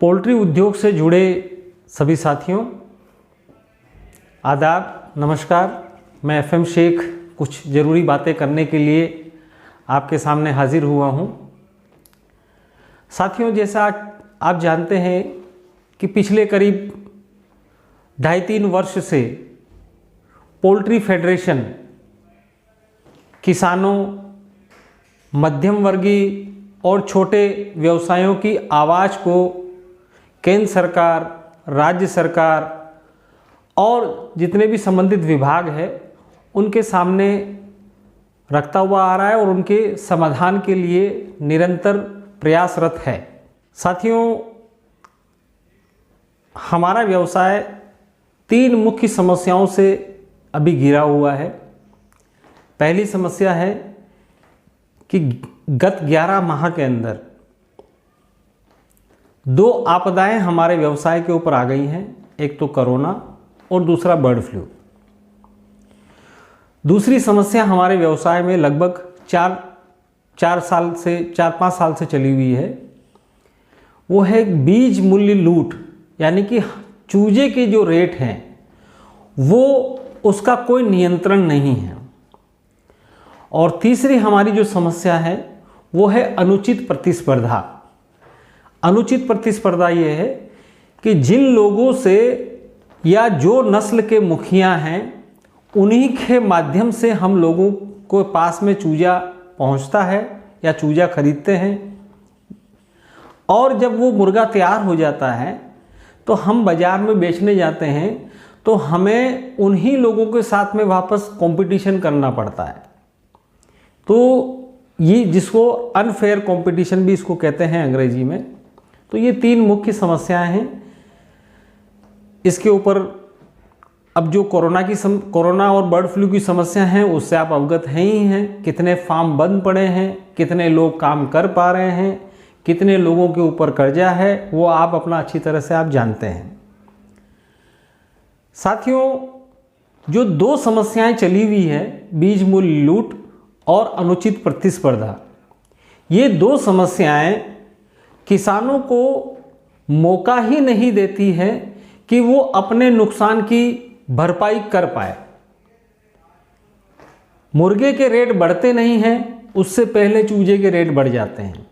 Poultry उद्योग से जुड़े सभी साथियों, आदाब, नमस्कार। मैं FM शेख कुछ ज़रूरी बातें करने के लिए आपके सामने हाजिर हुआ हूँ। साथियों, जैसा आप जानते हैं कि पिछले करीब 2.5-3 वर्ष से पोल्ट्री फेडरेशन किसानों, मध्यम वर्गीय और छोटे व्यवसायों की आवाज़ को केंद्र सरकार, राज्य सरकार और जितने भी संबंधित विभाग हैं उनके सामने रखता हुआ आ रहा है और उनके समाधान के लिए निरंतर प्रयासरत है। साथियों, हमारा व्यवसाय 3 मुख्य समस्याओं से अभी घिरा हुआ है। पहली समस्या है कि गत 11 माह के अंदर 2 आपदाएं हमारे व्यवसाय के ऊपर आ गई हैं। एक तो कोरोना और दूसरा बर्ड फ्लू। दूसरी समस्या हमारे व्यवसाय में लगभग 4-5 साल से चली हुई है, वो है बीज मूल्य लूट, यानी कि चूजे के जो रेट हैं वो उसका कोई नियंत्रण नहीं है। और तीसरी हमारी जो समस्या है वो है अनुचित प्रतिस्पर्धा। अनुचित प्रतिस्पर्धा ये है कि जिन लोगों से या जो नस्ल के मुखिया हैं उन्हीं के माध्यम से हम लोगों को पास में चूजा पहुंचता है या चूजा खरीदते हैं, और जब वो मुर्गा तैयार हो जाता है तो हम बाज़ार में बेचने जाते हैं तो हमें उन्हीं लोगों के साथ में वापस कंपटीशन करना पड़ता है। तो ये जिसको अनफेयर कंपटीशन भी इसको कहते हैं अंग्रेजी में। तो ये 3 मुख्य समस्याएं हैं। इसके ऊपर अब जो कोरोना और बर्ड फ्लू की समस्या है उससे आप अवगत हैं ही हैं। कितने फार्म बंद पड़े हैं, कितने लोग काम कर पा रहे हैं, कितने लोगों के ऊपर कर्जा है, वो आप अपना अच्छी तरह से आप जानते हैं। साथियों, जो 2 समस्याएं चली हुई है, बीज मूल्य लूट और अनुचित प्रतिस्पर्धा, ये 2 समस्याएं किसानों को मौका ही नहीं देती है कि वो अपने नुकसान की भरपाई कर पाए। मुर्गे के रेट बढ़ते नहीं हैं, उससे पहले चूजे के रेट बढ़ जाते हैं।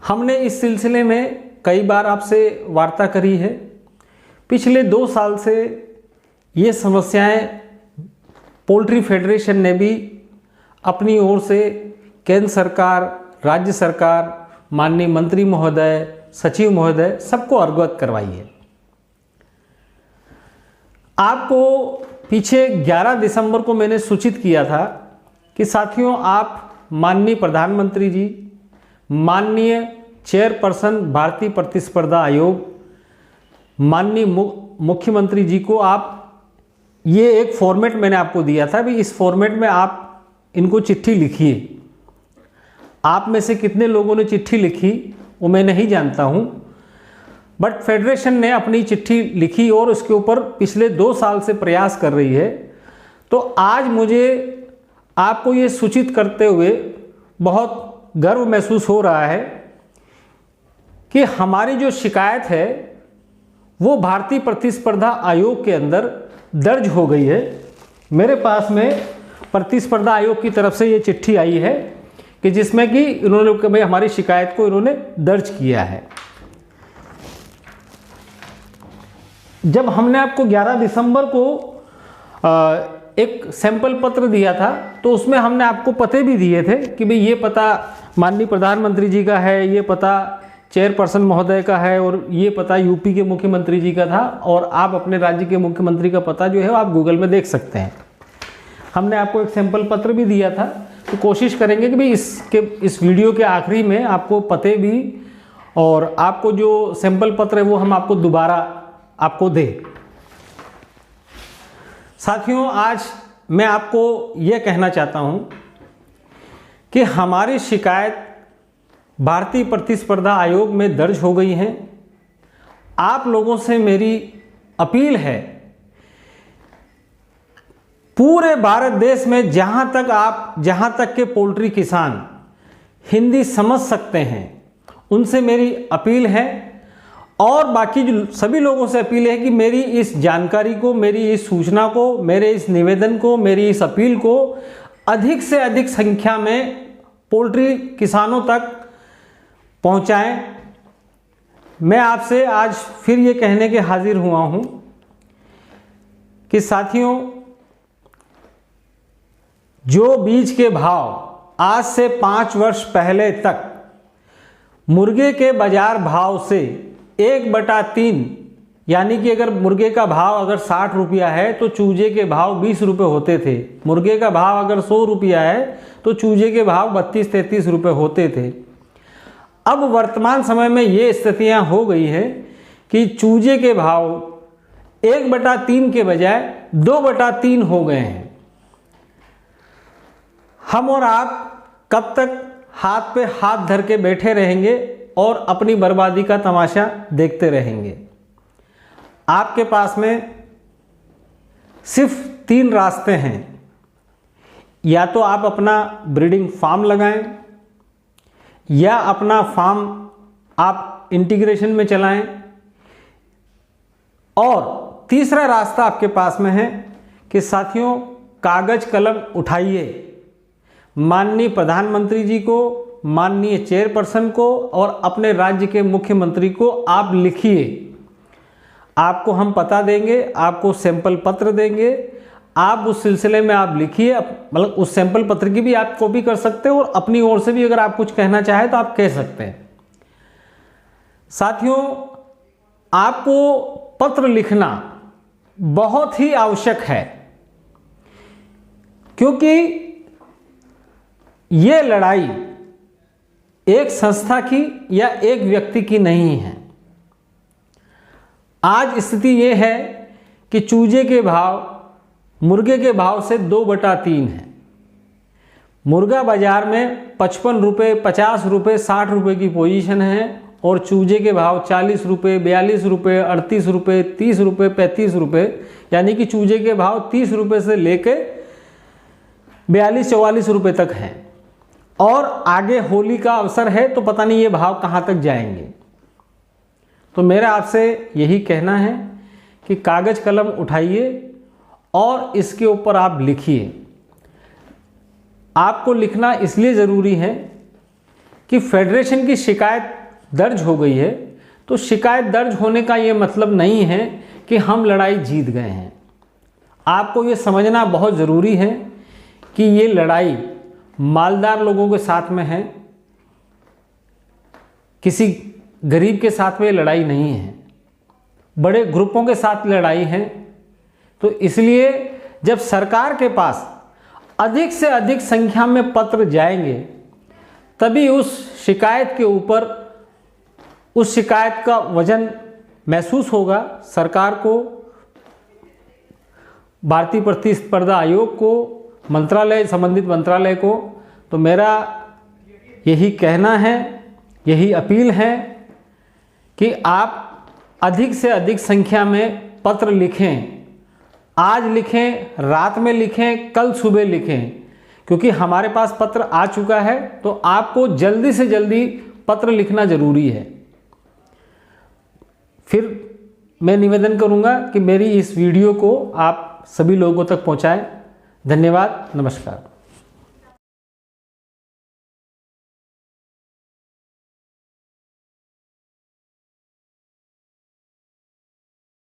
हमने इस सिलसिले में कई बार आपसे वार्ता करी है। पिछले 2 साल से ये समस्याएं पोल्ट्री फेडरेशन ने भी अपनी ओर से केंद्र सरकार, राज्य सरकार, माननीय मंत्री महोदय, सचिव महोदय सबको अवगत करवाई है। आपको पीछे 11 दिसंबर को मैंने सूचित किया था कि साथियों, आप माननीय प्रधानमंत्री जी, माननीय चेयरपर्सन भारतीय प्रतिस्पर्धा आयोग, माननीय मुख्यमंत्री जी को आप ये एक फॉर्मेट मैंने आपको दिया था, भी इस फॉर्मेट में आप इनको चिट्ठी लिखिए। आप में से कितने लोगों ने चिट्ठी लिखी वो मैं नहीं जानता हूँ, बट फेडरेशन ने अपनी चिट्ठी लिखी और उसके ऊपर पिछले 2 साल से प्रयास कर रही है। तो आज मुझे आपको ये सूचित करते हुए बहुत गर्व महसूस हो रहा है कि हमारी जो शिकायत है वो भारतीय प्रतिस्पर्धा आयोग के अंदर दर्ज हो गई है। मेरे पास में प्रतिस्पर्धा आयोग की तरफ से ये चिट्ठी आई है कि जिसमें कि इन्होंने भाई हमारी शिकायत को इन्होंने दर्ज किया है। जब हमने आपको 11 दिसंबर को एक सैंपल पत्र दिया था तो उसमें हमने आपको पते भी दिए थे कि भाई ये पता माननीय प्रधानमंत्री जी का है, ये पता चेयरपर्सन महोदय का है और ये पता यूपी के मुख्यमंत्री जी का था, और आप अपने राज्य के मुख्यमंत्री का पता जो है आप गूगल में देख सकते हैं। हमने आपको एक सैंपल पत्र भी दिया था। तो कोशिश करेंगे कि भाई इस वीडियो के आखिरी में आपको पते भी और आपको जो सैंपल पत्र है वो हम आपको दोबारा आपको दें। साथियों, आज मैं आपको यह कहना चाहता हूं कि हमारी शिकायत भारतीय प्रतिस्पर्धा आयोग में दर्ज हो गई है। आप लोगों से मेरी अपील है, पूरे भारत देश में जहां तक के पोल्ट्री किसान हिंदी समझ सकते हैं, उनसे मेरी अपील है और बाकी जो सभी लोगों से अपील है कि मेरी इस जानकारी को, मेरी इस सूचना को, मेरे इस निवेदन को, मेरी इस अपील को अधिक से अधिक संख्या में पोल्ट्री किसानों तक पहुंचाएं। मैं आपसे आज फिर ये कहने के हाजिर हुआ हूं कि साथियों, जो बीज के भाव आज से 5 वर्ष पहले तक मुर्गे के बाजार भाव से 1/3, यानी कि अगर मुर्गे का भाव अगर 60 रुपया है तो चूजे के भाव 20 रुपये होते थे। मुर्गे का भाव अगर 100 रुपया है तो चूजे के भाव 32-33 रुपये होते थे। अब वर्तमान समय में ये स्थितियां हो गई हैं कि चूजे के भाव 1/3 के बजाय 2/3 हो गए हैं। हम और आप कब तक हाथ पे हाथ धर के बैठे रहेंगे और अपनी बर्बादी का तमाशा देखते रहेंगे? आपके पास में सिर्फ 3 रास्ते हैं। या तो आप अपना ब्रीडिंग फार्म लगाएं, या अपना फार्म आप इंटीग्रेशन में चलाएं, और तीसरा रास्ता आपके पास में है कि साथियों, कागज कलम उठाइए, माननीय प्रधानमंत्री जी को, माननीय चेयरपर्सन को और अपने राज्य के मुख्यमंत्री को आप लिखिए। आपको हम पता देंगे, आपको सैंपल पत्र देंगे, आप उस सिलसिले में आप लिखिए। मतलब उस सैंपल पत्र की भी आप कॉपी कर सकते हो और अपनी ओर से भी अगर आप कुछ कहना चाहें तो आप कह सकते हैं। साथियों, आपको पत्र लिखना बहुत ही आवश्यक है, क्योंकि ये लड़ाई एक संस्था की या एक व्यक्ति की नहीं है। आज स्थिति ये है कि चूजे के भाव मुर्गे के भाव से 2/3 है। मुर्गा बाजार में 55 रुपये, 50 रुपये, 60 रुपये की पोजीशन है और चूजे के भाव 40 रुपये, 42 रुपये, 38 रुपये, 30 रुपये, 35 रुपये, यानी कि चूजे के भाव 30 रुपये से लेके 42-44 रुपये तक हैं। और आगे होली का अवसर है तो पता नहीं ये भाव कहाँ तक जाएंगे। तो मेरा आपसे यही कहना है कि कागज कलम उठाइए और इसके ऊपर आप लिखिए। आपको लिखना इसलिए ज़रूरी है कि फेडरेशन की शिकायत दर्ज हो गई है, तो शिकायत दर्ज होने का ये मतलब नहीं है कि हम लड़ाई जीत गए हैं। आपको ये समझना बहुत ज़रूरी है कि ये लड़ाई मालदार लोगों के साथ में है, किसी गरीब के साथ में लड़ाई नहीं है, बड़े ग्रुपों के साथ लड़ाई है। तो इसलिए जब सरकार के पास अधिक से अधिक संख्या में पत्र जाएंगे, तभी उस शिकायत के ऊपर उस शिकायत का वजन महसूस होगा सरकार को, भारतीय प्रतिस्पर्धा आयोग को, मंत्रालय, संबंधित मंत्रालय को। तो मेरा यही कहना है, यही अपील है कि आप अधिक से अधिक संख्या में पत्र लिखें। आज लिखें, रात में लिखें, कल सुबह लिखें, क्योंकि हमारे पास पत्र आ चुका है। तो आपको जल्दी से जल्दी पत्र लिखना ज़रूरी है। फिर मैं निवेदन करूंगा कि मेरी इस वीडियो को आप सभी लोगों तक पहुंचाएं। धन्यवाद, नमस्कार।